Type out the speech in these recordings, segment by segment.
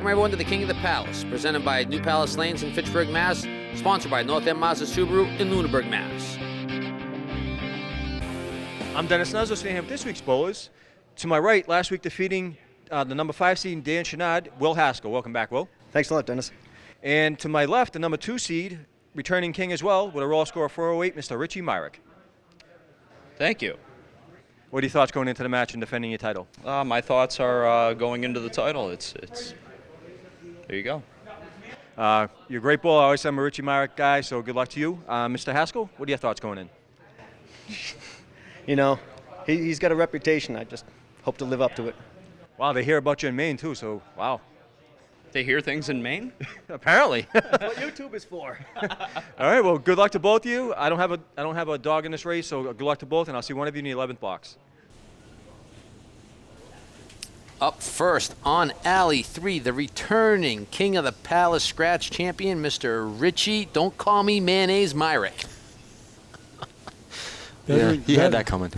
Welcome everyone to the King of the Palace, presented by New Palace Lanes in Fitchburg, Mass., sponsored by North End Mazda Subaru in Lunenburg, Mass. I'm Dennis Nuzzo, standing here with this week's bowlers. To my right, last week defeating the number 5 seed Dan Chenard, Will Haskell. Welcome back, Will. Thanks a lot, Dennis. And to my left, the number 2 seed, returning king as well, with a raw score of 408, Mr. Richie Myrick. Thank you. What are your thoughts going into the match and defending your title? My thoughts are going into the title. It's there you go. You're a great bowler. I always say I'm a Richie Myrick guy, so good luck to you. Mr. Haskell, what are your thoughts going in? You know, he's got a reputation. I just hope to live up to it. Wow, they hear about you in Maine, too, so wow. They hear things in Maine? Apparently. That's what YouTube is for. All right, well, good luck to both of you. I don't have a dog in this race, so good luck to both, and I'll see one of you in the 11th box. Up first on Alley 3, the returning King of the Palace scratch champion, Mr. Richie, don't call me Mayonnaise Myrick. He had that coming.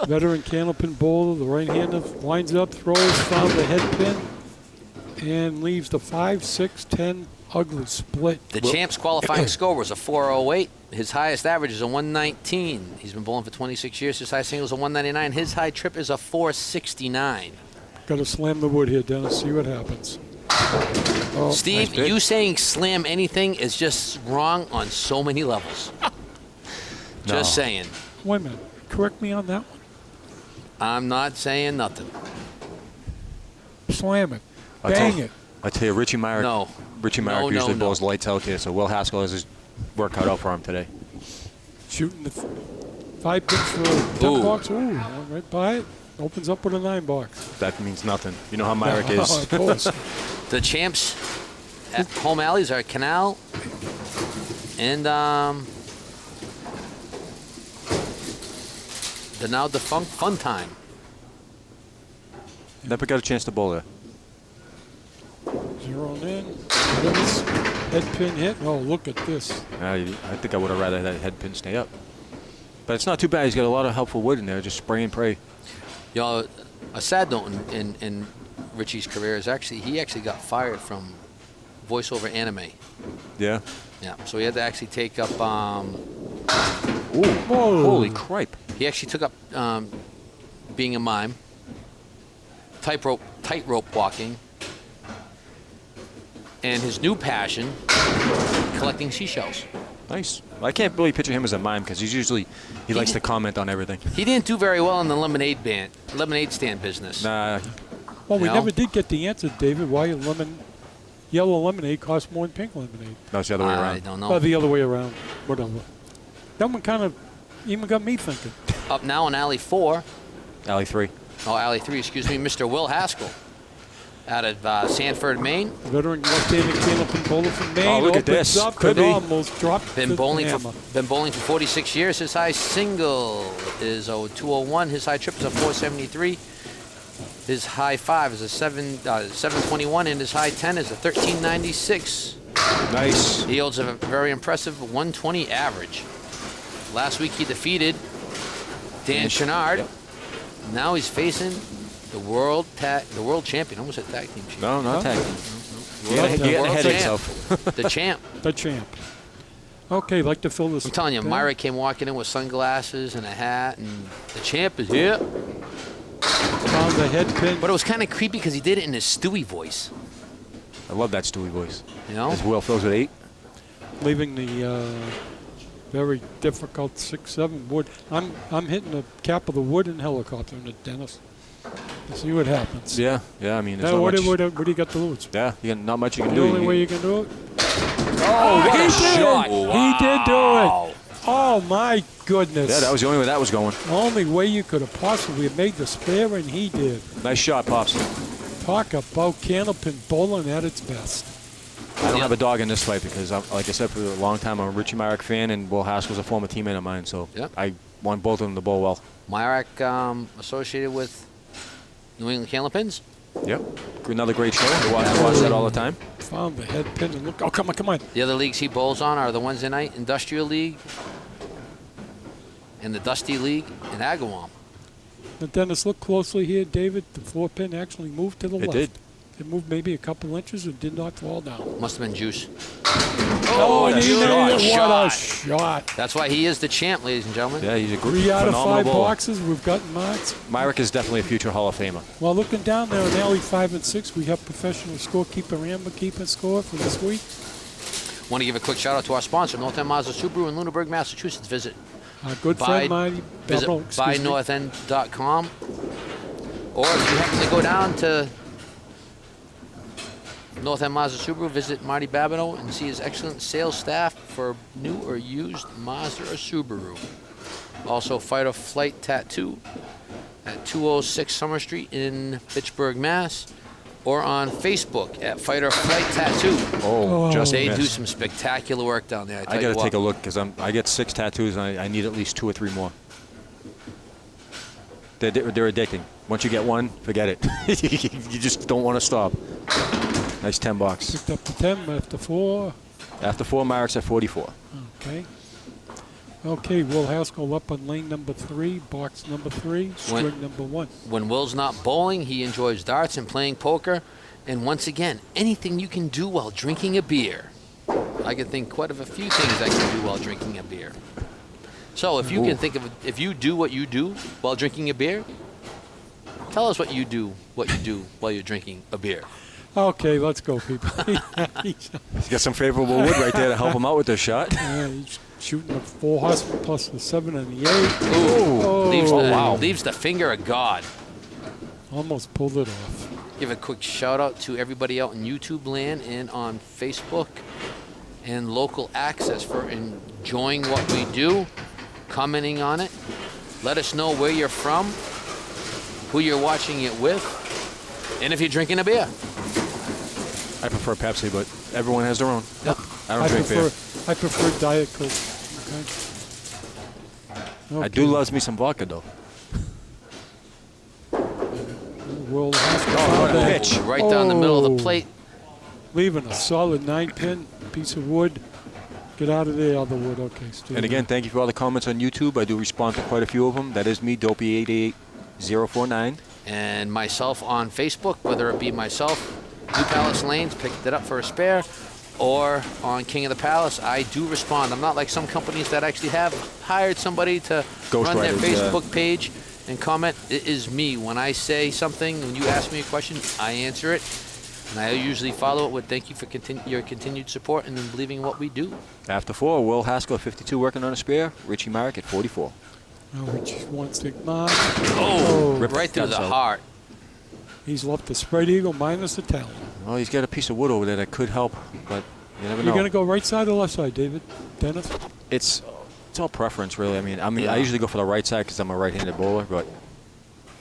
Veteran Candlepin bowler, the right-hander winds up, throws, found the head pin, and leaves the 5-6-10 ugly split. The champ's qualifying score was a 408. His highest average is a 119. He's been bowling for 26 years. His high single is a 199. His high trip is a 469. Got to slam the wood here, Dennis. See what happens. Oh, Steve, nice you saying slam anything is just wrong on so many levels. Just saying. wait a minute. Correct me on that one. I'm not saying nothing. Slam it. Bang it. I tell you, Richie Myrick. No. Richie Myrick usually bowls lights out here, so Will Haskell has his work cut out for him today. Shooting the 5 pins for a 10 box. Ooh, right by it. Opens up with a 9 box. That means nothing. You know how Myrick is. Of course. The champs at home alleys are Canal and the now defunct Fun Time. Never got a chance to bowl there. Zeroing in. Dennis, head pin hit. Oh, look at this. I think I would have rather had that head pin stay up. But it's not too bad. He's got a lot of helpful wood in there. Just spray and pray. You know, a sad note in Richie's career is he actually got fired from voiceover anime. Yeah. Yeah, so he had to actually take up. Ooh. Holy cripe. He actually took up being a mime, tightrope walking, and his new passion, collecting seashells. Nice. I can't really picture him as a mime because he likes to comment on everything. He didn't do very well in the lemonade stand business. Nah. Well, we never did get the answer, David, why yellow lemonade costs more than pink lemonade. No, it's the other way around. I don't know. Well, the other way around. Whatever. That one kind of even got me thinking. Up now in Alley 4. Alley 3. Oh, Alley 3, excuse me, Mr. Will Haskell out of Sanford, Maine. Veteran left-handed Candlepin bowler from Maine. Oh, look at Opens this. Up Could and be. almost dropped Been the bowling hammer. for 46 years. His high single is a 201. His high trip is a 473. His high 5 is a 721, and his high 10 is a 1396. Nice. He holds a very impressive 120 average. Last week he defeated Dan Chenard. Yep. Now he's facing the world champion. Almost a tag team champion. No, not tag team. World You're getting ahead of champ. yourself. The champ. The champ. Okay, like to fill this. I'm telling you, down. Myrick came walking in with sunglasses and a hat, and the champ is here. Found the head pin. But it was kind of creepy because he did it in his Stewie voice. I love that Stewie voice. You know? As Will fills with 8. Leaving the very difficult 6-7 wood. I'm hitting the cap of the wood and helicopter in the Dennis. Let's see what happens. Yeah. I mean, there's Now, not what much. do you got to lose? Yeah, you got not much you can The do. only way you can do it. Oh, what he a did. shot. He did do it. Oh my goodness. Yeah, that was the only way that was going. Only way you could have possibly made the spare, and he did. Nice shot, Pops. Talk about Candlepin bowling at its best. I don't have a dog in this fight because, like I said, for a long time, I'm a Richie Myrick fan, and Will Haskell's a former teammate of mine, so I want both of them to bowl well. Myrick associated with New England Candlepins. Yep. Another great show. I watch that all the time. Found the head pin and look. Oh, come on. The other leagues he bowls on are the Wednesday Night Industrial League and the Dusty League in Agawam. Now, Dennis, look closely here, David. The 4 pin actually moved to the left. It did. It moved maybe a couple inches and did not fall down. Must have been juice. Oh, what a what shot. a shot. That's why he is the champ, ladies and gentlemen. Yeah, he's a 3 out of 5 bowler. boxes we've gotten marks. Myrick is definitely a future Hall of Famer. Well, looking down there in alley 5 and 6, we have professional scorekeeper Amber keeping score for this week. Want to give a quick shout out to our sponsor, North End Mazda Subaru in Lunenburg, Massachusetts. Visit Our good friend Marty. buynorthen.com. Or if you happen to go down to North End Mazda Subaru, visit Marty Babineau and see his excellent sales staff for new or used Mazda or Subaru. Also, Fight or Flight Tattoo at 206 Summer Street in Fitchburg, Mass. Or on Facebook at Fight or Flight Tattoo. Just They missed. do some spectacular work down there. I got to take a look because I get 6 tattoos and I need at least 2 or 3 more. They're addicting. Once you get one, forget it. You just don't want to stop. Nice $10. Picked up to 10 after 4. After 4, Myrick's at 44. Okay. Okay, Will Haskell up on lane number 3, box number 3, string number 1. When Will's not bowling, he enjoys darts and playing poker. And once again, anything you can do while drinking a beer. I can think quite of a few things I can do while drinking a beer. So if you can think of, if you do what you do while drinking a beer, tell us what you do while you're drinking a beer. Okay, let's go, people. He's got some favorable wood right there to help him out with this shot. Yeah, he's shooting a 4 horseman plus the 7 and the 8. Ooh, leaves the finger of God. Almost pulled it off. Give a quick shout out to everybody out in YouTube land and on Facebook and local access for enjoying what we do, commenting on it. Let us know where you're from, who you're watching it with, and if you're drinking a beer. I prefer Pepsi, but everyone has their own. Yep. I don't drink beer. I prefer Diet Coke. Okay. I do love me some vodka, though. Will Haskell what a found that. pitch. Right down the middle of the plate. Leaving a solid 9-pin piece of wood. Get out of there, other wood. Okay, stay And again, there. thank you for all the comments on YouTube. I do respond to quite a few of them. That is me, Dopey88049. And myself on Facebook, whether it be myself, New Palace Lanes, picked it up for a spare, or on King of the Palace, I do respond. I'm not like some companies that actually have hired somebody to run their Facebook page and comment. It is me. When I say something, when you ask me a question, I answer it. And I usually follow it with thank you for your continued support and then believing in what we do. After 4, Will Haskell at 52 working on a spare. Richie Myrick at 44. Oh, Richie wants to knock. Ripped Right through the guts out. heart. He's left the spread eagle minus the talon. Well, he's got a piece of wood over there that could help, but you never know. You're going to go right side or left side, David? Dennis? It's all preference, really. I usually go for the right side because I'm a right-handed bowler, but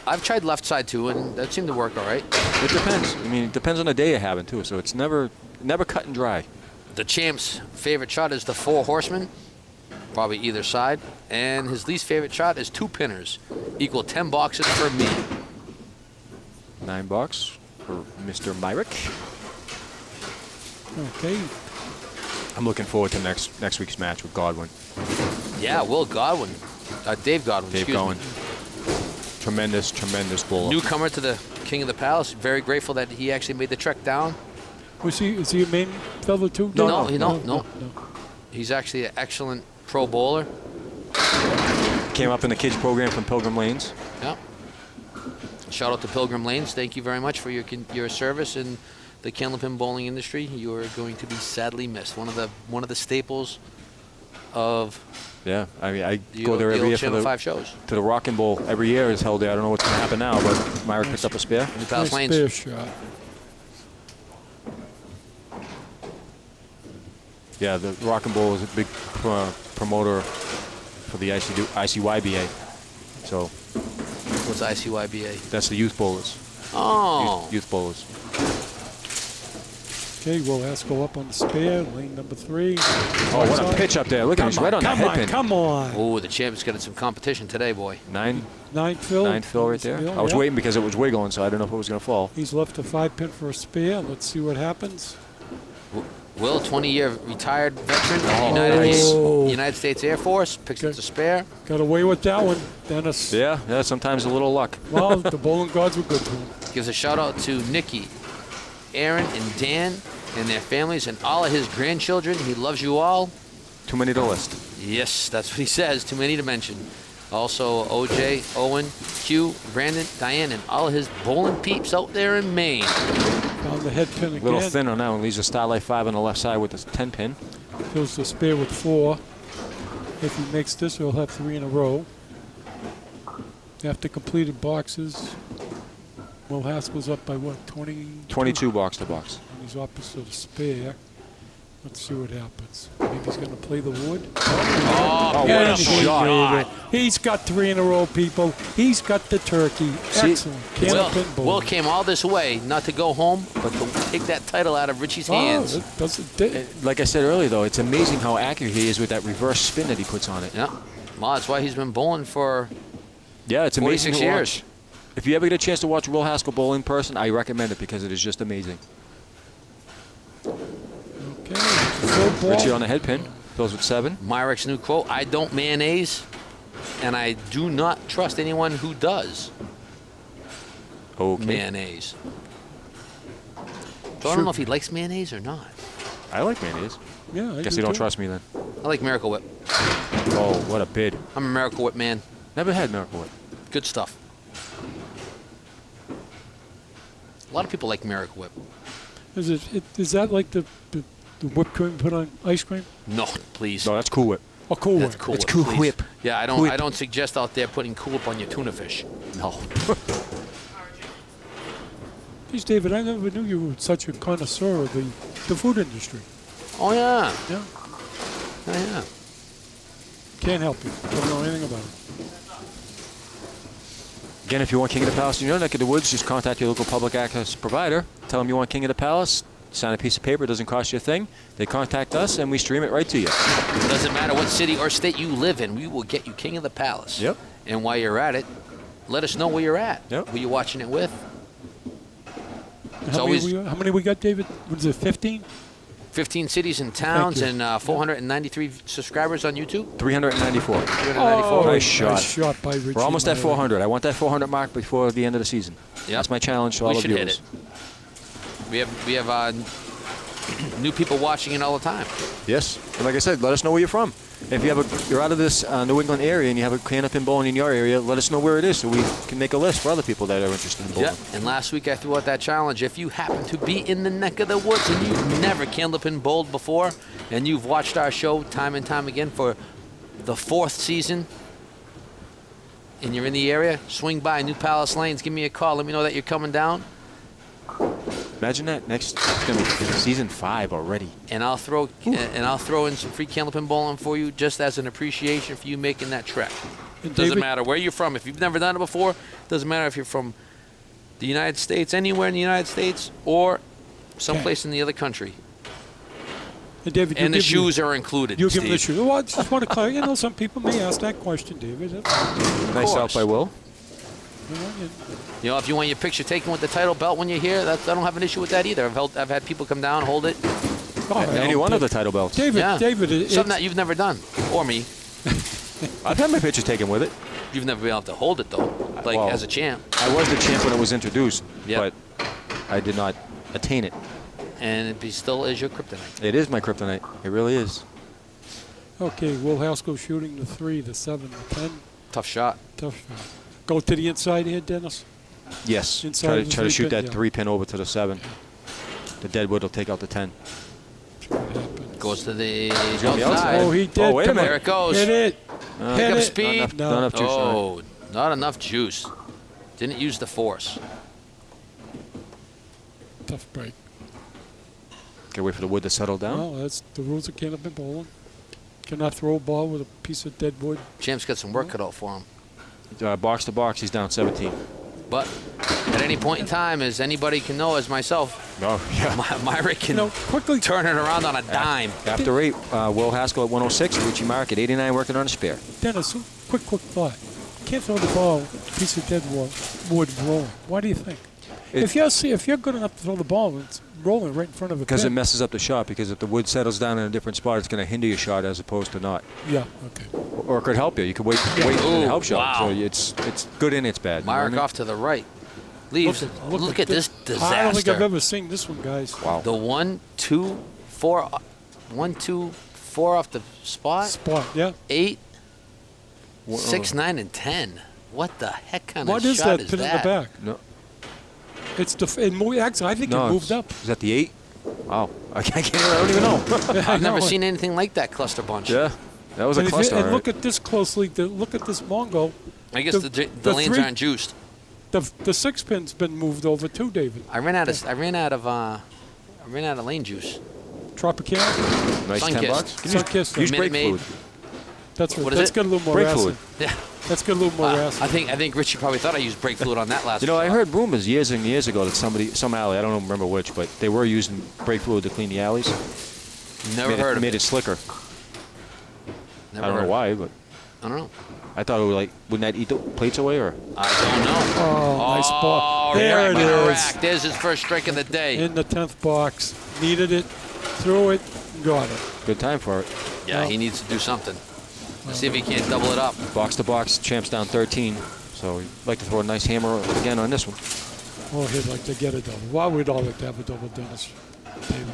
I've tried left side too, and that seemed to work all right. it depends. It depends on the day you're having, too, so it's never cut and dry. The champ's favorite shot is the 4 horsemen, probably either side, and his least favorite shot is 2 pinners, equal 10 boxes for me. $9 for Mr. Myrick. Okay. I'm looking forward to next week's match with Godwin. Yeah, Will Godwin. Dave Godwin, Dave excuse Godwin. me. Tremendous bowler. Newcomer to the King of the Palace. Very grateful that he actually made the trek down. Is he a main fella too? No. No. He's actually an excellent pro bowler. Came up in the kids program from Pilgrim Lanes. Yeah. Shout out to Pilgrim Lanes. Thank you very much for your service in the Candlepin bowling industry. You are going to be sadly missed. One of the staples of Yeah, I the go there old every year Channel 5 shows. to the Rockin' Bowl every year is held there. I don't know what's going to happen now, but Myrick picked up a spare. New Palace Nice Lanes. spare shot. Yeah, the Rockin' Bowl is a big promoter for the ICYBA. So What's ICYBA? that's the youth bowlers. Oh. Youth bowlers. Okay, Will Haskell up on the spare, lane number 3. Oh, what a pitch up there. Look at him. He's right on the head pin. Come on. Oh, the champ's got some competition today, boy. 9 Fill. 9 fill right there. I was waiting because it was wiggling, so I didn't know if it was going to fall. He's left a 5-pin for a spare. Let's see what happens. Will, 20-year retired veteran of the United States Air Force, picks up the spare. Got away with that one, Dennis. Yeah, sometimes a little luck. Well, the bowling gods were good to him. Gives a shout out to Nikki Aaron, and Dan, and their families, and all of his grandchildren. He loves you all. Too many to list. Yes, that's what he says. Too many to mention. Also, OJ, Owen, Q, Brandon, Diane, and all of his bowling peeps out there in Maine. Found the head pin again. A little thin on that one. Leaves a Starlight 5 on the left side with the 10 pin. Fills the spare with 4. If he makes this, he'll have 3 in a row. After completed boxes, Will Haskell's up by what, 20? 22 box to box. And he's opposite the spare. Let's see what happens. Maybe he's going to play the wood. Oh, what a shot. He's got 3 in a row, people. He's got the turkey. Excellent. Candlepin bowling. Will came all this way, not to go home, but to take that title out of Richie's hands. Like I said earlier, though, it's amazing how accurate he is with that reverse spin that he puts on it. Yeah. Well, that's why he's been bowling for it's amazing 46 to years. watch. If you ever get a chance to watch Will Haskell bowl in person, I recommend it because it is just amazing. Okay. Richie on the head pin. Goes with 7. Myrick's new quote, I don't mayonnaise, and I do not trust anyone who does mayonnaise. So I don't know if he likes mayonnaise or not. I like mayonnaise. Yeah, I Guess do you don't too. trust me then. I like Miracle Whip. Oh, what a bid. I'm a Miracle Whip man. Never had Miracle Whip. Good stuff. A lot of people like Miracle Whip. Is that like the whipped cream put on ice cream? No, please. No, that's Cool Whip. Oh, Cool That's Whip. Cool It's Whip, Cool please. Whip. Yeah, I Cool Whip. don't suggest out there putting Cool Whip on your tuna fish. No. Geez, David, I never knew you were such a connoisseur of the food industry. Oh yeah. Yeah. Oh yeah. Can't help you. Don't know anything about it. Again, if you want King of the Palace in your neck of the woods, just contact your local public access provider. Tell them you want King of the Palace. Sign a piece of paper. It doesn't cost you a thing. They contact us, and we stream it right to you. Doesn't matter what city or state you live in, we will get you King of the Palace. Yep. And while you're at it, let us know where you're at. Yep. Who you're watching it with. How many we got, David? Was it 15? 15 cities and towns you. and 493 subscribers on YouTube. 394. 394. Nice shot. Nice shot by Richie. We're almost at Myrick. 400. I want that 400 mark before the end of the season. Yep. That's my challenge to all We the should hit viewers. it. We have new people watching it all the time. Yes. And like I said, let us know where you're from. If you're out of this New England area and you have a Candlepin bowling in your area, let us know where it is so we can make a list for other people that are interested in bowling. Yeah. And last week I threw out that challenge. If you happen to be in the neck of the woods and you've never Candlepin bowled before, and you've watched our show time and time again for the 4th season, and you're in the area, swing by New Palace Lanes, give me a call. Let me know that you're coming down. Imagine that. Next, it's going to be season 5 already. And I'll throw in some free Candlepin bowling for you just as an appreciation for you making that trek. And Doesn't David, matter where you're from. If you've never done it before, doesn't matter if you're from the United States, anywhere in the United States, or someplace in the other country. And David, And the shoes are included. You give him the Steve. shoes. Well, I just want to clarify. Some people may ask that question, David. Nice out course. by Will. If you want your picture taken with the title belt when you're here, I don't have an issue with that either. I've had people come down, hold it. Any one of the title belts. David, Yeah. David, Something that you've never done, or me. I've had my picture taken with it. You've never been able to hold it though, like Well, as a champ. I was the champ when it was introduced, Yep. but I did not attain it. And it still is your kryptonite. It is my kryptonite. It really is. Okay, Will Haskell shooting the 3, the 7, the 10. Tough shot. Tough shot. Go to the inside here, Dennis. Yes. Inside Try of the to shoot 3 pin, that yeah. 3 pin over to the 7. The deadwood will take out the 10. Goes to the gonna be outside. outside. Oh, he did. Oh, wait a Come on. minute. There it goes. Hit it. Pick Hit up it. speed. Not enough juice on it. Oh, not enough juice. Didn't use the force. Tough break. Gotta wait for the wood to settle down. Well, that's the rules of Candlepin bowling. Cannot throw a ball with a piece of dead wood. Champ's got some work cut out for him. Box to box, he's down 17. But at any point in time, as anybody can know, as myself, Oh, yeah. Myrick can Quickly. turn it around on a dime. After 8, Will Haskell at 106, Richie Myrick at 89 working on a spare. Dennis, quick thought. Can't throw the ball with a piece of dead wood rolling. Why do you think? If you're good enough to throw the ball, it's rolling right in front of the Because it pin. messes up the shot, because if the wood settles down in a different spot, it's going to hinder your shot as opposed to not. Yeah, okay. Or it could help you. You could wait Ooh, and help shot. wow. So it's good and it's bad. Myrick you know what off to the right. leaves. Look at this disaster. I don't think I've ever seen this one, guys. Wow. The 1, 2, 4, 1, 2, 4 off the spot. Spot, yeah. 8, 6, 9, and 10. What the heck kind What of is shot that is pin that? in the back? No. It's actually, I think No, it moved up. Is that the 8? Wow. I don't even know. I've never seen anything like that cluster bunch. Yeah. That was a And, cluster. and all look right. at this closely. Look at this Mongo. I guess the lanes aren't juiced. The 6 pin's been moved over too, David. I ran out of lane juice. Tropicana. Nice 10 Sunkissed. bucks. Sunkissed. Use Minute brake Maid. fluid. That's right. What is That's it? got a little more Brake acid. fluid. Yeah. That's got a little more acid. I think Richie probably thought I used brake fluid on that last. You know, I shot. heard rumors years and years ago that some alley, I don't remember which, but they were using brake fluid to clean the alleys. Never heard of Made it. it slicker. Never I don't heard know of why, but it. I don't know. I thought it would wouldn't that eat the plates away, or? I don't know. Oh, nice ball. Oh, There it right in a is. rack. There's his first strike of the day. In the 10th box. Needed it. Threw it. Got it. Good time for it. Yeah, he needs to do something. Let's see if he can't double it up. Box to box, champs down 13. So we'd like to throw a nice hammer again on this one. Oh, he'd like to get a double. Why would all like to have a double, Dennis? David.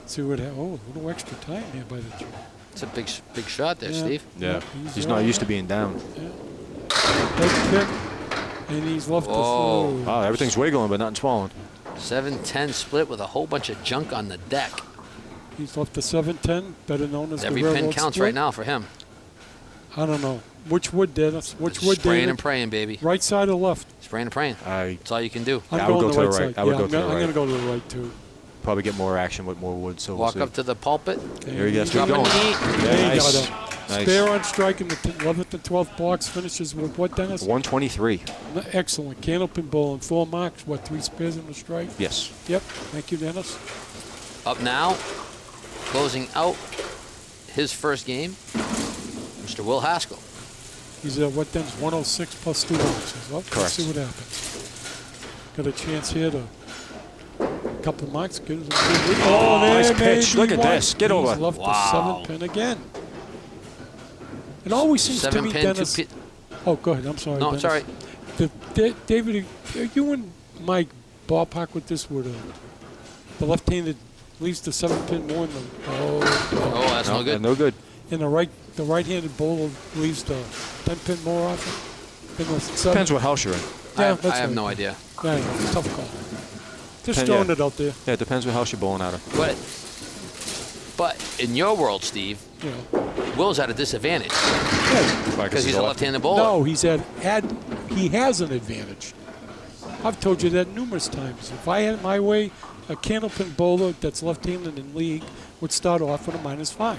See what happened. Oh, a little extra time here by the tree. It's a big shot there, Steve. Yeah. He's not used to being down. Head kick, and he's left the Whoa. floor. Wow, everything's wiggling, but nothing's falling. 7-10 split with a whole bunch of junk on the deck. He's left the 7-10, better known as Every the pin railroad counts split. right now for him. I don't know. Which wood, Dennis? Which wood, Spraying David? and praying, baby. Right side or left? Spraying and praying. That's all you can do. I'm I would going go the to the right right. side. I would Yeah, go to the I'm right. going to go to the right, too. Probably get more action with more wood. So Walk we'll up to the pulpit. There he gets to Dropping going. heat. There you Nice. got it. Nice. Spare on strike in the 11th and 12th box. Finishes with what, Dennis? 123. Excellent. Candlepin bowling. 4 marks. What, 3 spares in the strike? Yes. Yep. Thank you, Dennis. Up now, closing out his first game, Mr. Will Haskell. He's what, Dennis? 106 plus 2 boxes. Well, Correct. let's see what happens. Got a chance here to couple marks. Good. Oh, nice there pitch. may Look be at one. this. Get over. He's left Wow. the 7 pin again. It always seems to 7 me, pin, Dennis. 2 pin. Oh, go ahead. I'm sorry. No, Dennis. it's all right. David, are you and Mike ballpark with this? Where the left-handed leaves the 7 pin more than the Oh, that's no good. No good. and the right-handed bowler leaves the 10 pin more often than the 7. Depends what house you're in. Yeah, I that's have right. no idea. Yeah, it's a tough call. Just Depend- throwing yeah. it out there. Yeah, it depends what house you're bowling out of. But in your world, Steve, You know. Will's at a disadvantage Yeah. because he's a left-handed bowler. No, he has an advantage. I've told you that numerous times. If I had it my way, a Candlepin bowler that's left-handed in league would start off with a -5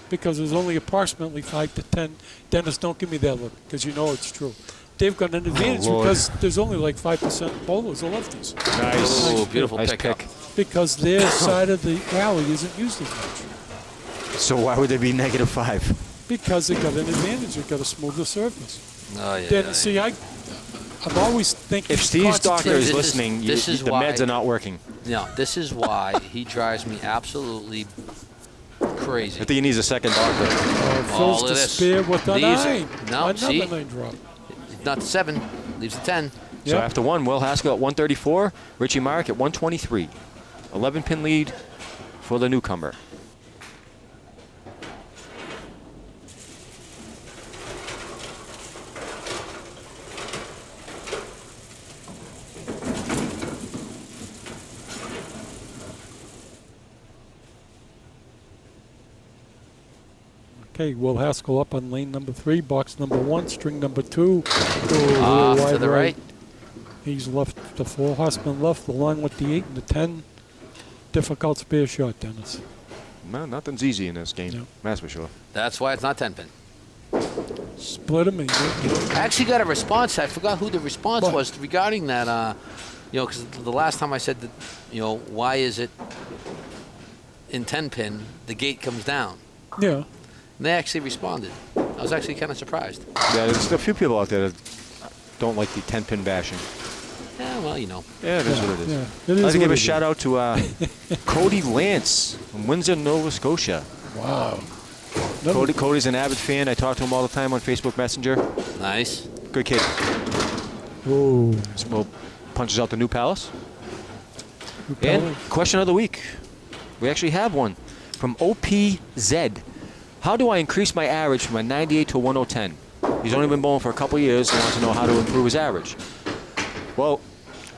because there's only approximately 5 to 10. Dennis, don't give me that look because you know it's true. They've got an advantage Lord. because there's only like 5% bowlers are lefties Nice. Oh, beautiful Nice pickup. pick. because their side of the alley isn't used as much So why would there be -5? because they got an advantage. They've got a smoother surface. Oh, yeah. Then see, I'm always thinking. If Steve's doctor This is is- listening, this is the why- meds are not working. No, this is why he drives me absolutely crazy. I think he needs a second doctor. Fills of the this. spear with a Leaves 9. it. No, Another see? 9 drop. Not the 7, leaves the 10. So Yep. after 1, Will Haskell at 134, Richie Myrick at 123. 11-pin lead for the newcomer. Okay, Will Haskell up on lane number 3, box number 1, string number 2. Off to the right. He's left the 4 horsemen left, along with the 8 and the 10. Difficult spear shot, Dennis. No, nothing's easy in this game. No. That's for sure. That's why it's not 10 pin. Split him. And I actually got a response. I forgot who the response What? was regarding that. Because the last time I said that, why is it in 10 pin the gate comes down? yeah. And they actually responded. I was actually kind of surprised. Yeah, there's a few people out there that don't like the 10-pin bashing. Yeah, well, Yeah, it is what it is. Yeah. It I'd is like to give what a it shout out to Cody Lance from Windsor, Nova Scotia. is. Wow. Cody's an avid fan. I talk to him all the time on Facebook Messenger. Nice. Good kid. Ooh. We'll punches out the new Palace. Palace. And question of the week. We actually have one from OPZ. How do I increase my average from a 98 to a 1010? He's only been bowling for a couple of years and wants to know how to improve his average. Well,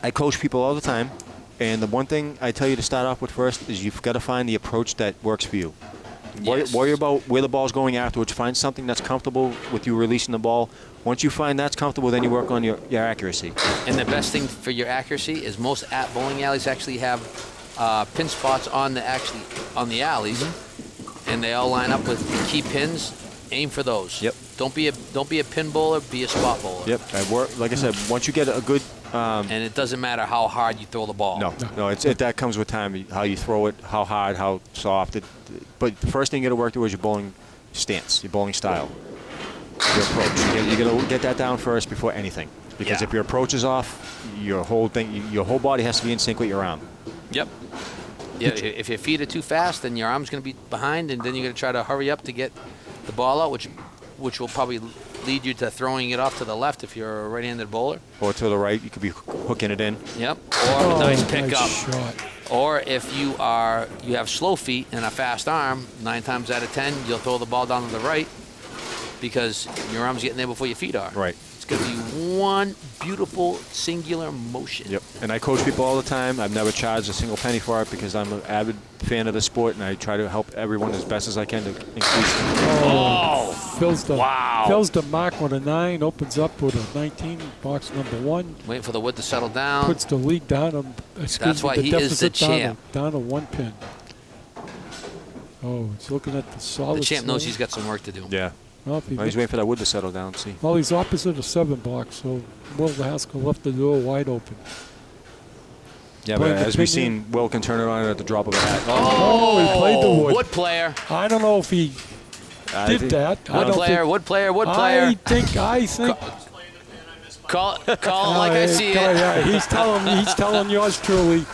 I coach people all the time, and the one thing I tell you to start off with first is you've got to find the approach that works for you. Yes. Worry about where the ball's going afterwards. Find something that's comfortable with you releasing the ball. Once you find that's comfortable, then you work on your accuracy. And the best thing for your accuracy is most bowling alleys actually have pin spots on the alleys, and they all line up with key pins. Aim for those. Yep. Don't be a pin bowler. Be a spot bowler. Yep. Like I said, once you get a good. And it doesn't matter how hard you throw the ball. No. That comes with time. How you throw it, how hard, how soft. But the first thing you got to work through is your bowling stance, your bowling style, your approach. You got to get that down first before anything. Because if your approach is off, your whole body has to be in sync with your arm. Yep. Yeah. If your feet are too fast, then your arm's going to be behind, and then you're going to try to hurry up to get the ball out, which will probably lead you to throwing it off to the left if you're a right-handed bowler. Or to the right, you could be hooking it in. Yep. Or a nice pickup. Nice shot. Or if you have slow feet and a fast arm, 9 times out of 10 you'll throw the ball down to the right because your arm's getting there before your feet are. Right. It's going to be one beautiful singular motion. Yep. And I coach people all the time. I've never charged a single penny for it because I'm an avid fan of the sport, and I try to help everyone as best as I can to increase. Fills the Wow. Fills the mark with a 9. Opens up with a 19. Box number 1. Waiting for the wood to settle down. Puts the lead down. That's why he is the champ. Down to 1 pin. Oh, he's looking at the solid. The champ knows side. he's got some work to do. Yeah. Well, if he Well, he's waiting for that wood to settle down. See. Well, he's opposite a 7 box, so Will Haskell left the door wide open. Yeah, but Playing the as we've pin seen, Will can turn it on at the drop of a hat. Oh, he played the wood. Wood player. I don't know if he did that. I don't think. Wood player. I think. Call it like I see it. Yeah, he's telling yours truly.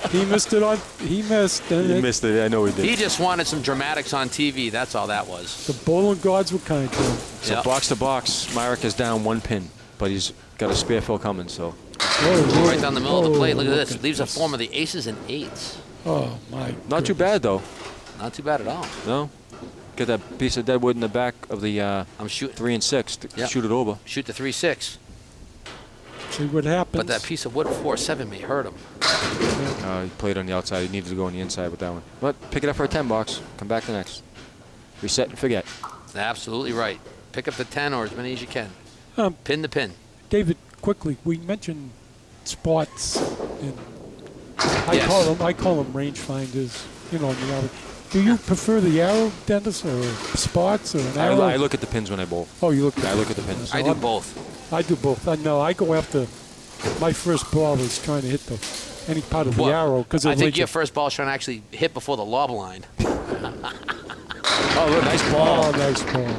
He missed it on. He missed. He missed it. I know he did. He just wanted some dramatics on TV. That's all that was. The bowling gods were kind to him. So Yep. box to box, Myrick is down 1 pin, but he's got a spare fill coming. So Right down the middle of the plate. Look at this. Leaves a this. form of the aces and 8s. Oh my. not too bad though. Not too bad at all. No. Get that piece of dead wood in the back of the I'm shooting. 3 and 6. Yep. Shoot it over. Shoot the 3-6. See what happens. But that piece of wood 4-7 may hurt him. He played on the outside. He needed to go on the inside with that one. But pick it up for a 10 box. Come back the next. Reset and forget. Absolutely right. Pick up the 10 or as many as you can. Um, Pin the pin. David, quickly, we mentioned spots, and Yes. I call them rangefinders. You know, in the arrow. Do you prefer the arrow, Dennis, or spots, or an arrow? I look at the pins when I bowl. Oh, you look. I look at the pins. I do both. I do both. No, I go after. My first ball is trying to hit any part of the Well, arrow because I think your first ball is trying to actually hit before the lob line. Oh, look, nice ball. Oh, nice ball.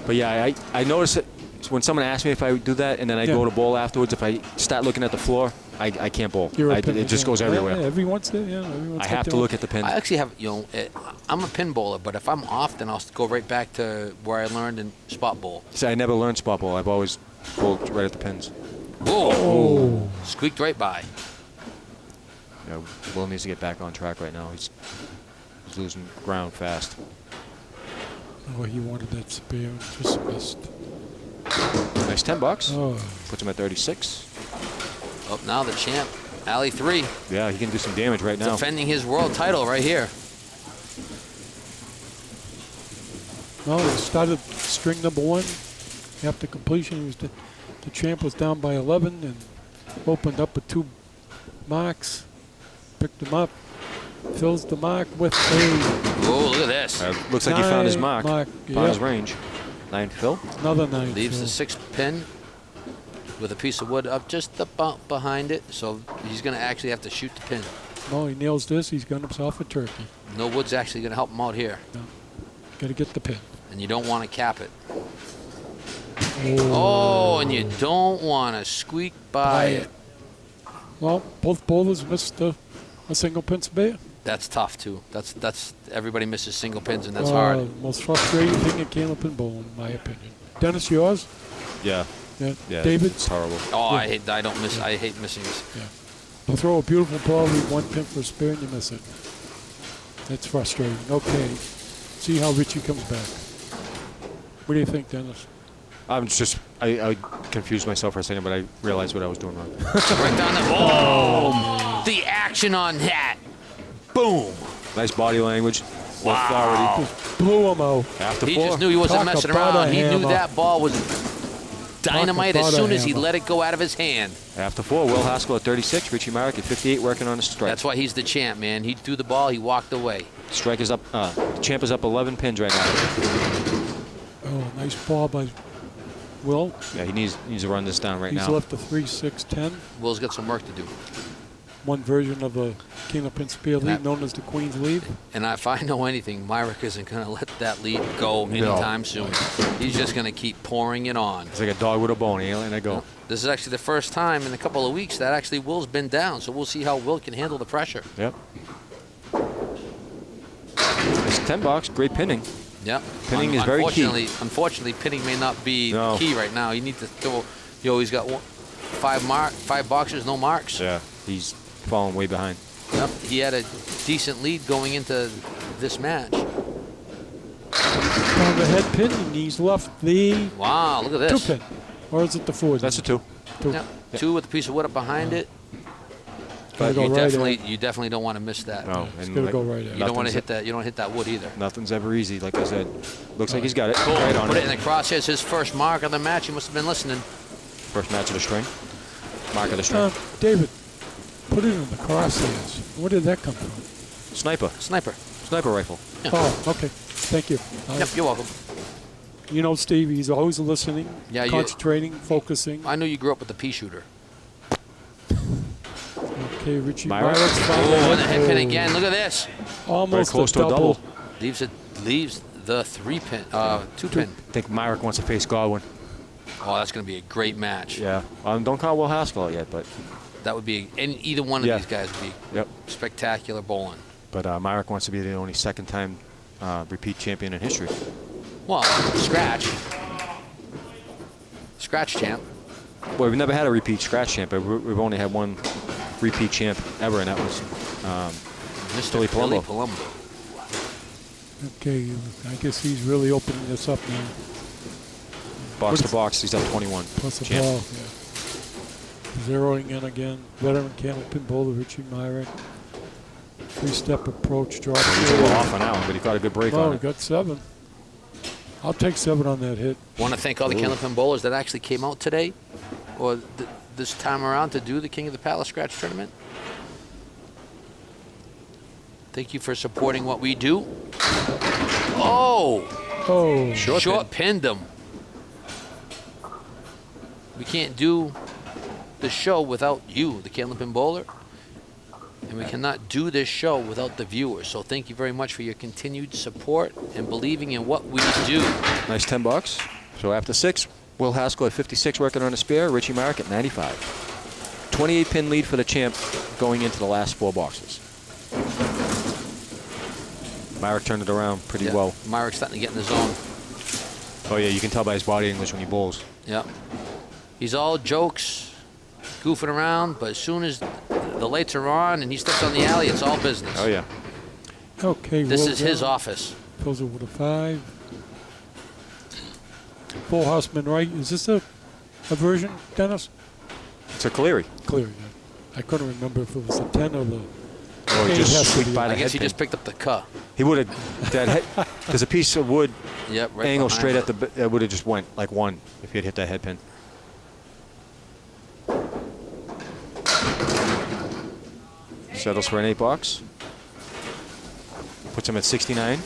But yeah, I notice it when someone asks me if I do that, and then I go to bowl afterwards. If I start looking at the floor, I can't bowl. It just goes everywhere. Yeah, everyone's there. Yeah, everyone's I got have their to own. look at the pins. I actually have, I'm a pin bowler, but if I'm off, then I'll go right back to where I learned in spot bowl. See, I never learned spot bowl. I've always bowled right at the pins. Whoa. Oh, Squeaked right by. You know, Will needs to get back on track right now. He's losing ground fast. oh, he wanted that spare and just missed. Nice 10 bucks. Oh, Puts him at 36. Oh, now the champ, Alley 3, Yeah, he can do some damage right now. defending his world title right here. well, he started string number 1. After completion, he was the champ was down by 11 and opened up with 2 marks. Picked him up. Fills the mark with a Oh, look at this. Looks like he found his 9 mark. Found his Yep. range. 9 fill. Another 9. Leaves Phil. the 6th pin with a piece of wood up just about behind it. So he's going to actually have to shoot the pin. No, he nails this. He's got himself a turkey. No wood's actually going to help him out here. Got to get the pin. And you don't want to cap it. Oh, and you don't want to squeak by it. Well, both bowlers missed a single pin spare. That's tough too. That's everybody misses single pins, and that's hard. Most frustrating thing at Candlepin bowling, in my opinion. Dennis, yours? Yeah. Yeah, David, it's horrible. Oh, I hate missing this. you throw a beautiful ball, leave 1 pin for a spare, and you miss it. That's frustrating. Okay. See how Richie comes back. What do you think, Dennis? I'm just, I confused myself for a second, but I realized what I was doing wrong. Right down the boom. The action on that. Boom. Nice body language. Authority. Just blew him out. After He 4. just knew he wasn't Talk messing about around. a He knew hammer. that ball was dynamite Talk as about soon a as he hammer. let it go out of his hand. After 4, Will Haskell at 36, Richie Myrick at 58, working on his strike. That's why he's the champ, man. He threw the ball, he walked away. Strike is up. Champ is up 11 pins right now. Oh, nice ball by Will. Yeah, he needs to run this down right He's now. left a 3-6-10. Will's got some work to do. One version of a Candlepin spear lead That- known as the Queen's lead. And if I know anything, Myrick isn't going to let that lead go anytime soon. He's just going to keep pouring it on. It's like a dog with a bone. He ain't letting it go. This is actually the first time in a couple of weeks that actually Will's been down, so we'll see how Will can handle the pressure. Yep. It's 10 bucks. Great pinning. Yep. Pinning is very key. Unfortunately, pinning may not be No. key right now. You need to throw. He's got 5 boxers, no marks. Yeah. He's falling way behind. Yep. He had a decent lead going into this match. On the head pin, and he's left the Wow, look at 2 this. pin. Or is it the 4? That's a 2. Yep. 2 with a piece of wood up behind it. Gotta But go you right definitely don't want to miss that. No. It's and going to like, go right at You don't want to nothing's- hit that. You don't hit that wood either. Nothing's ever easy, like I said. Looks like he's got it. Boom, Right on put it it. in the crosshairs. His first mark of the match. He must have been listening. First match of the string. Mark of the string. David, put it in the crosshairs. Where did that come from? Sniper. Sniper. Sniper rifle. Oh, okay. Thank you. Yep, you're welcome. You know, Steve, he's always listening, Yeah, concentrating, focusing. I knew you grew up with the pea shooter. Okay, Richie Myrick. Myrick's found Oh, and the head pin Oh, again. Look at this. Almost Very close to a double. Leaves the 3 pin, 2 pin. I think Myrick wants to face Godwin. Oh, that's going to be a great match. Yeah. Don't call Will Haskell out yet, but That would be, and either one of Yeah. these guys would be yep. spectacular bowling. But Myrick wants to be the only second-time repeat champion in history. Well, scratch champ. Well, we've never had a repeat scratch champ, but we've only had one repeat champ ever, and that was Mr. Billy Billy Palumbo. Palumbo. Okay, I guess he's really opening this up now. box to box. He's up 21. Plus a Champ. ball, yeah. Zeroing in again. Veteran Candlepin bowler Richie Myrick. 3-step approach, drop. He's a little off on that one, but he got a good break Oh, on he it. got 7. I'll take 7 on that hit. Want to thank all the Candlepin bowlers that actually came out today, or this time around, to do the King of the Palace Scratch Tournament. Thank you for supporting what we do. Oh, Oh, short pinned him. We can't do the show without you, the Candlepin bowler, and we cannot do this show without the viewers. So thank you very much for your continued support and believing in what we do. Nice 10 bucks. So after 6, Will Haskell at 56 working on a spare. Richie Myrick at 95. 28-pin lead for the champ going into the last 4 boxes. Myrick turned it around pretty Yeah, well. Myrick's starting to get in the zone. Oh, yeah, you can tell by his body English when he bowls. Yep. He's all jokes, goofing around, but as soon as the lights are on and he steps on the alley, it's all business. Oh, yeah. okay. This roll is his down. office. Fills it with a 5. Full Houseman right. Is this a version, Dennis? It's a Cleary. Clear, yeah. I couldn't remember if it was the 10 or the... Oh, he It just has to squeaked be. by the I guess he head just pin. picked up the cuh. He would have... That head, there's a piece of wood Yep, right angle behind straight it. at the... It would have just went like 1 if he had hit that head pin. Settles for an 8 box. Puts him at 69.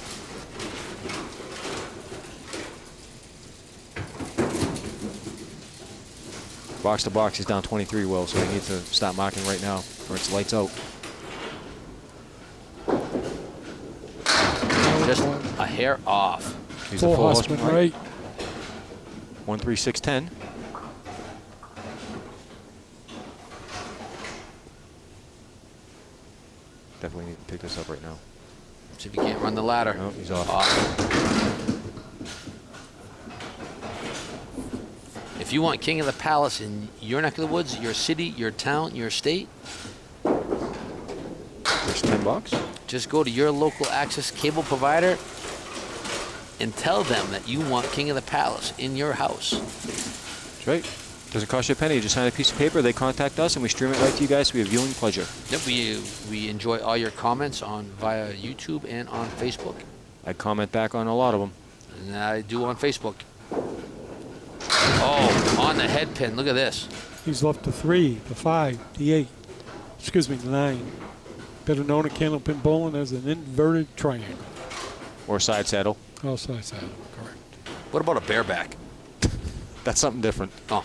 Box to box, he's down 23, Will, so he needs to stop marking right now, or it's lights out. Just a hair off. He's Full a full Houseman horseman right. 1, 3, 6, 10. Definitely need to pick this up right now. See if he can't run the ladder. No, he's off. If you want King of the Palace in your neck of the woods, your city, your town, your state, There's $10. just go to your local access cable provider and tell them that you want King of the Palace in your house. That's right. Doesn't cost you a penny. You just sign a piece of paper, they contact us, and we stream it right to you guys so we have viewing pleasure. Yep, we enjoy all your comments via YouTube and on Facebook. I comment back on a lot of them. And I do on Facebook. Oh, on the head pin. Look at this. He's left the 3, the 5, the 8. Excuse me, the 9. Better known at Candlepin Bowling as an inverted triangle. Or side saddle. Oh, side saddle, correct. What about a bareback? That's something different. Oh.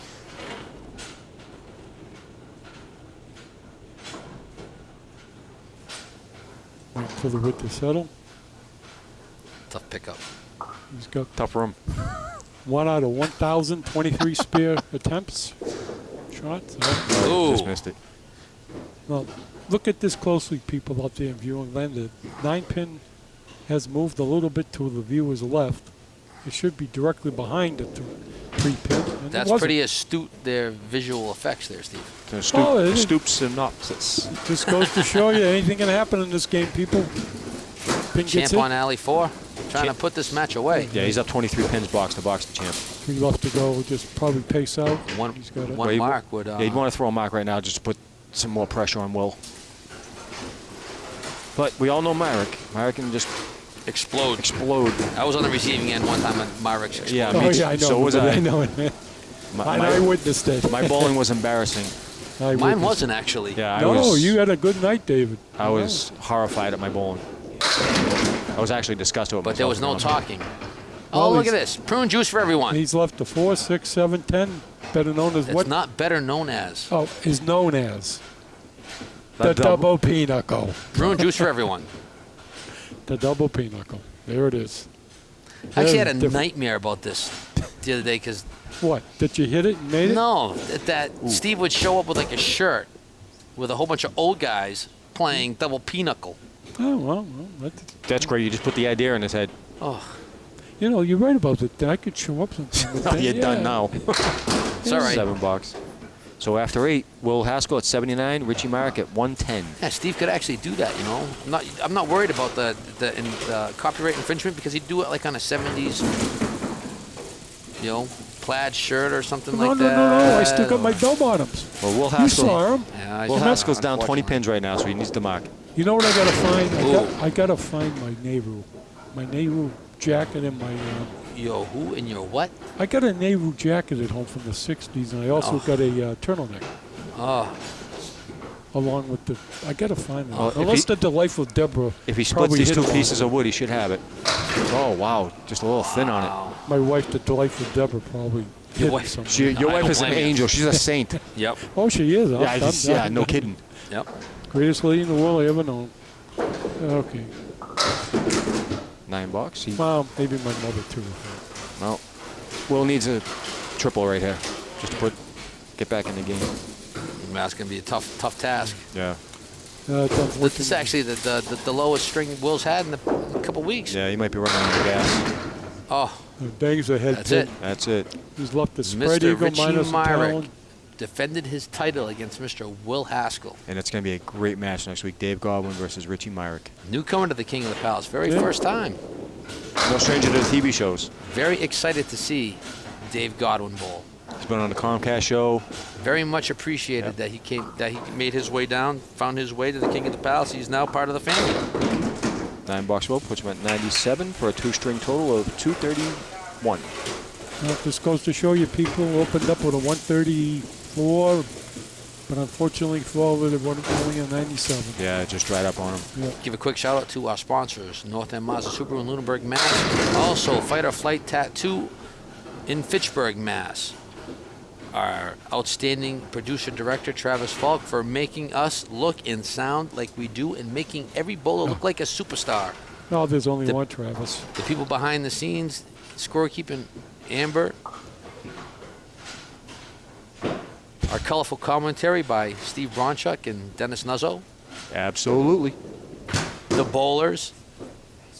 Wait for the wood to settle. Tough pickup. He's got Tough room. 1 out of 1,023 spear attempts. Shots. Ooh. Just missed it. Well, look at this closely, people out there in viewing land. The 9-pin has moved a little bit to the viewer's left. It should be directly behind the 3-pin. and it That's wasn't. pretty astute, their visual effects there, Steve. Stoop synopsis. Just goes to show you anything can happen in this game, people. Pin gets Champ hit. on alley 4, trying to put this match away. Yeah, he's up 23 pins box to box the champ. 3 left to go. Just probably pace out. One He's got it. one Well, mark would. Yeah, you'd want to throw a mark right now just to put some more pressure on Will. But we all know Myrick. Myrick can just explode. explode. I was on the receiving end one time when Myrick's exploded. Yeah, Oh, me too. yeah, I know. So was but I. I know it, man. I witnessed it. My bowling was embarrassing. I Mine witnessed wasn't actually. Yeah, I No, was. you had a good night, David. I was horrified at my bowling. I was actually disgusted with But there myself, was no to be honest. talking. Well, Oh, look at he's- this. Prune juice for everyone. He's left the 4, 6, 7, 10. Better known as It's what? not better known as. Oh, is known as The the double pinochle. Prune juice for everyone. The double pinochle. There it is. I actually had Very a different. nightmare about this the other day because What? Did you hit it and made it? no, that Steve would show up with like a shirt with a whole bunch of old guys playing double pinochle. Oh, well, That's great. You just put the idea in his head. Oh, you know, you're right about it. I could show up sometime. with Oh, that. you're done Yeah. now. it's all right. $7. So after 8, Will Haskell at 79, Richie Myrick at 110. Yeah, Steve could actually do that, you know. I'm not worried about the copyright infringement because he'd do it like on a 70s, you know, plaid shirt or something No, like no, that. no. I still got my bell bottoms. Well, Will You Haskell. saw him. Yeah, Will saw Haskell's that, down 20 unfortunately. pins right now, so he needs to mark. You know what I gotta find? Ooh. I gotta find my Nehru jacket and my. Yo, who in your what? I got a Nehru jacket at home from the '60s, and I also got a turtleneck Oh, along with the. I gotta find that. Well, if Unless he- the delightful Deborah. If he splits probably these hit 2 it pieces on of wood, he should have it. Oh, wow. Just a little thin on it. wow. My wife, the delightful Deborah, probably. Your hit wife- it somewhere. Your I wife don't is an blame you. angel. She's a saint. Yep, Oh, she is. Yeah, no kidding. yep. Greatest lady in the world I ever known. Okay. $9. He, Well, maybe my mother too. well, Will needs a triple right here, just to get back in the game. That's gonna be a tough task. Yeah. It's unfortunate. This is actually the lowest string Will's had in a couple weeks. Yeah, he might be running out of gas. Oh, Bangs ahead. that's pin. it. That's it. He's left the spread Mr. eagle Richie minus a Myrick talon. defended his title against Mr. Will Haskell. And it's going to be a great match next week. Dave Godwin versus Richie Myrick. Newcomer to the King of the Palace. Very Yeah. first time. No stranger to the TV shows. Very excited to see Dave Godwin bowl. He's been on the Comcast show. Very much appreciated that he made his way down, found his way to the King of the Palace. He's now part of the family. $9 Will puts him at 97 for a 2-string total of 231. Well, this goes to show you people opened up with a 134, but unfortunately followed it only a 97. Yeah, it just dried up on him. Give a quick shout out to our sponsors, North End Mazda Subaru in Lunenburg, Mass. Also, Fight or Flight Tattoo in Fitchburg, Mass. Our outstanding producer-director, Travis Falk, for making us look and sound like we do and making every bowler look like a superstar. No, there's only The- one Travis. The people behind the scenes, scorekeeping Amber. Our colorful commentary by Steve Bronchuk and Dennis Nuzzo. Absolutely. The bowlers,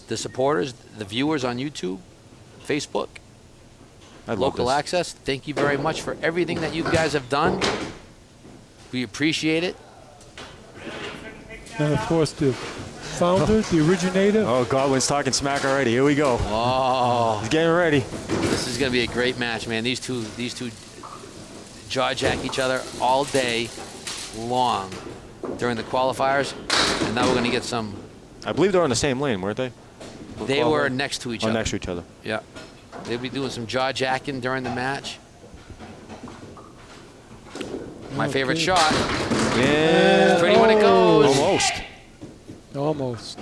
the supporters, the viewers on YouTube, Facebook. I love Local this. Access, thank you very much for everything that you guys have done. We appreciate it. And of course, the founder, the originator. Oh, Godwin's talking smack already. Here we go. Oh, He's getting ready. this is going to be a great match, man. These two jaw jack each other all day long during the qualifiers, and now we're going to get some. I believe they're on the same lane, weren't they? They were next to each other. Next to each other. Yeah. They'll be doing some jaw jacking during the match. My favorite shot. Yeah. Pretty when it goes. Almost. Almost.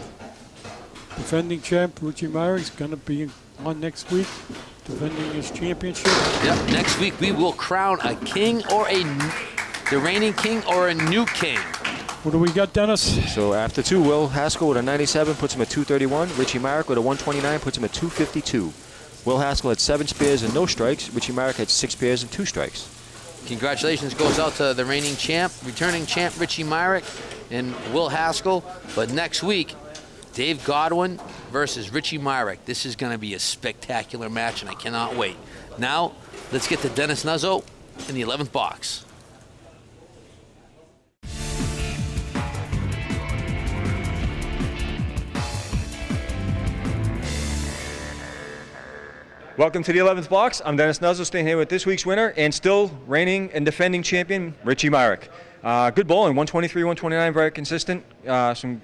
Defending champ Richie Myrick is going to be on next week, defending his championship. Yep. Next week we will crown a king or the reigning king or a new king. What do we got, Dennis? So after 2, Will Haskell with a 97 puts him at 231. Richie Myrick with a 129 puts him at 252. Will Haskell had 7 spares and no strikes. Richie Myrick had 6 spares and 2 strikes. Congratulations goes out to the reigning champ, returning champ Richie Myrick and Will Haskell. But next week, Dave Godwin versus Richie Myrick. This is going to be a spectacular match, and I cannot wait. Now, let's get to Dennis Nuzzo in the 11th box. Welcome to the 11th box. I'm Dennis Nuzzo, staying here with this week's winner and still reigning and defending champion, Richie Myrick. Good bowling, 123, 129, very consistent. Some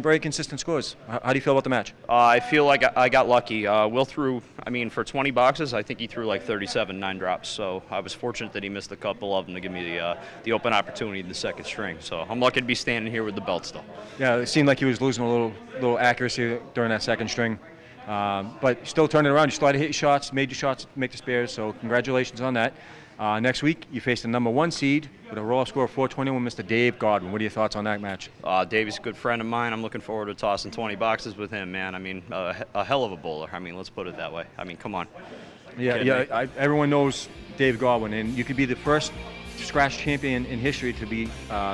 very consistent scores. How do you feel about the match? I feel like I got lucky. Will threw, for 20 boxes, I think he threw like 37 9 drops. So I was fortunate that he missed a couple of them to give me the open opportunity in the second string. So I'm lucky to be standing here with the belt still. Yeah, it seemed like he was losing a little accuracy during that second string. But still turning around. You still had to hit your shots, made your shots, make the spares, so congratulations on that. Next week, you face the number 1 seed with a roll-off score of 421, Mr. Dave Godwin. What are your thoughts on that match? Dave is a good friend of mine. I'm looking forward to tossing 20 boxes with him, man. A hell of a bowler. Let's put it that way. Come on. Yeah. Everyone knows Dave Godwin, and you could be the first scratch champion in history to be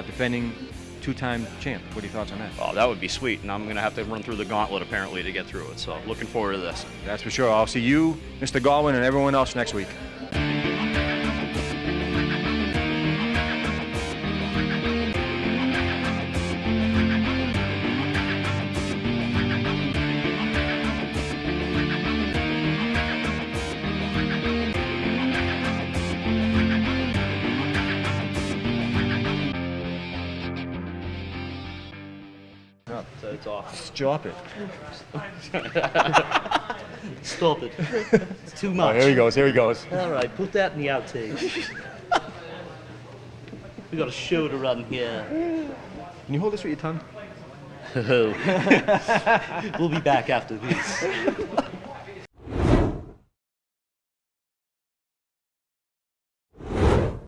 defending 2-time champ. What are your thoughts on that? Oh, that would be sweet, and I'm going to have to run through the gauntlet, apparently, to get through it. So looking forward to this. That's for sure. I'll see you, Mr. Godwin, and everyone else next week. It's off. Drop it. Stop it. It's too much. Oh, here he goes. All right, put that in the outtakes. We got a show to run here. Can you hold this with your tongue? We'll be back after this.